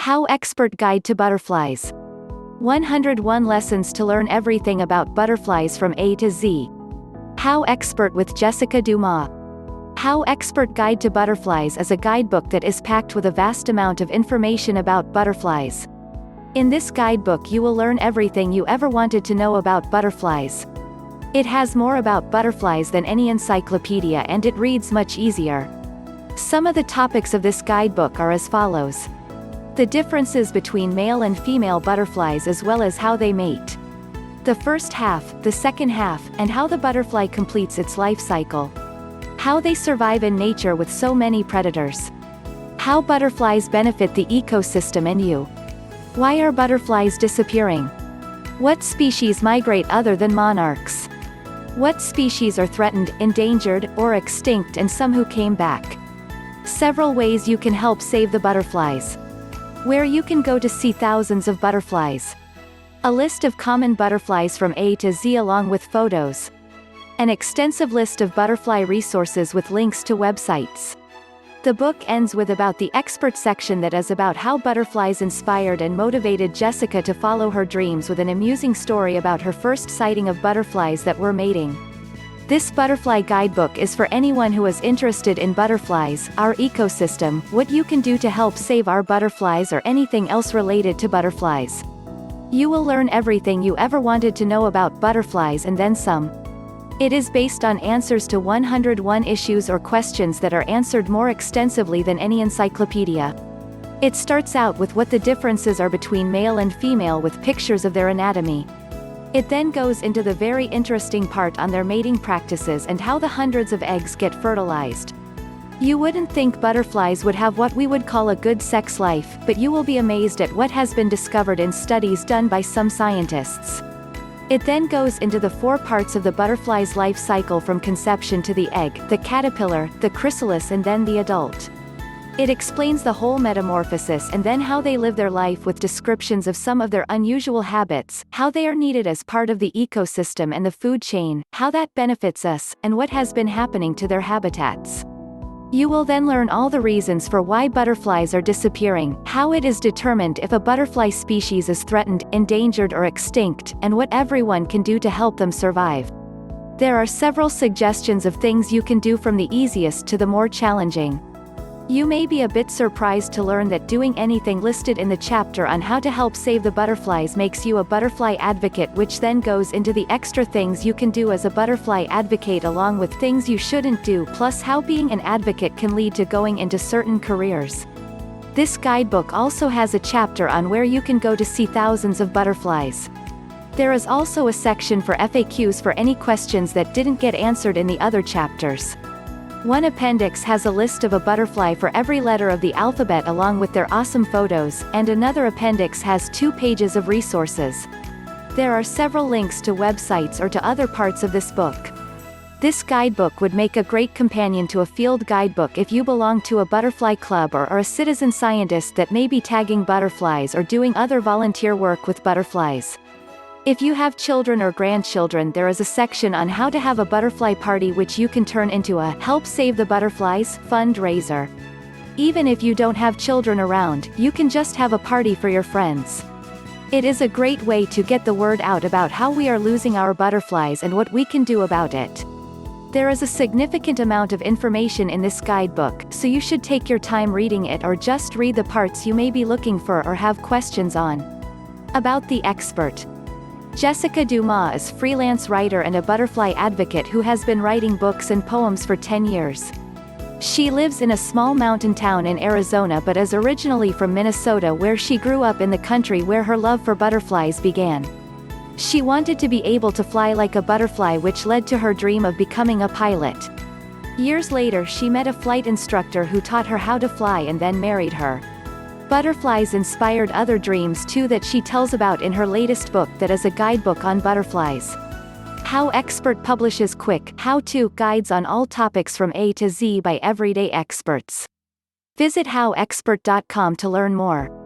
HowExpert Guide to Butterflies. 101 Lessons to Learn Everything About Butterflies from A to Z. HowExpert with Jessica Dumas. HowExpert Guide to Butterflies is a guidebook that is packed with a vast amount of information about butterflies. In this guidebook you will learn everything you ever wanted to know about butterflies. It has more about butterflies than any encyclopedia and it reads much easier. Some of the topics of this guidebook are as follows. The differences between male and female butterflies as well as how they mate. The first half, the second half, and how the butterfly completes its life cycle. How they survive in nature with so many predators. How butterflies benefit the ecosystem and you. Why are butterflies disappearing? What species migrate other than monarchs? What species are threatened, endangered, or extinct and some who came back? Several ways you can help save the butterflies. Where you can go to see thousands of butterflies. A list of common butterflies from A to Z along with photos. An extensive list of butterfly resources with links to websites. The book ends with About the Expert section that is about how butterflies inspired and motivated Jessica to follow her dreams with an amusing story about her first sighting of butterflies that were mating. This butterfly guidebook is for anyone who is interested in butterflies, our ecosystem, what you can do to help save our butterflies or anything else related to butterflies. You will learn everything you ever wanted to know about butterflies and then some. It is based on answers to 101 issues or questions that are answered more extensively than any encyclopedia. It starts out with what the differences are between male and female with pictures of their anatomy. It then goes into the very interesting part on their mating practices and how the hundreds of eggs get fertilized. You wouldn't think butterflies would have what we would call a good sex life, but you will be amazed at what has been discovered in studies done by some scientists. It then goes into the 4 parts of the butterfly's life cycle from conception to the egg, the caterpillar, the chrysalis and then the adult. It explains the whole metamorphosis and then how they live their life with descriptions of some of their unusual habits, how they are needed as part of the ecosystem and the food chain, how that benefits us, and what has been happening to their habitats. You will then learn all the reasons for why butterflies are disappearing, how it is determined if a butterfly species is threatened, endangered or extinct, and what everyone can do to help them survive. There are several suggestions of things you can do from the easiest to the more challenging. You may be a bit surprised to learn that doing anything listed in the chapter on how to help save the butterflies makes you a butterfly advocate, which then goes into the extra things you can do as a butterfly advocate along with things you shouldn't do, plus how being an advocate can lead to going into certain careers. This guidebook also has a chapter on where you can go to see thousands of butterflies. There is also a section for FAQs for any questions that didn't get answered in the other chapters. One appendix has a list of a butterfly for every letter of the alphabet along with their awesome photos, and another appendix has 2 pages of resources. There are several links to websites or to other parts of this book. This guidebook would make a great companion to a field guidebook if you belong to a butterfly club or are a citizen scientist that may be tagging butterflies or doing other volunteer work with butterflies. If you have children or grandchildren, there is a section on how to have a butterfly party which you can turn into a Help Save the Butterflies fundraiser. Even if you don't have children around, you can just have a party for your friends. It is a great way to get the word out about how we are losing our butterflies and what we can do about it. There is a significant amount of information in this guidebook, so you should take your time reading it or just read the parts you may be looking for or have questions on. About the expert. Jessica Dumas is a freelance writer and a butterfly advocate who has been writing books and poems for 10 years. She lives in a small mountain town in Arizona but is originally from Minnesota, where she grew up in the country where her love for butterflies began. She wanted to be able to fly like a butterfly, which led to her dream of becoming a pilot. Years later she met a flight instructor who taught her how to fly and then married her. Butterflies inspired other dreams too that she tells about in her latest book that is a guidebook on butterflies. HowExpert publishes quick, how-to guides on all topics from A to Z by everyday experts. Visit howexpert.com to learn more.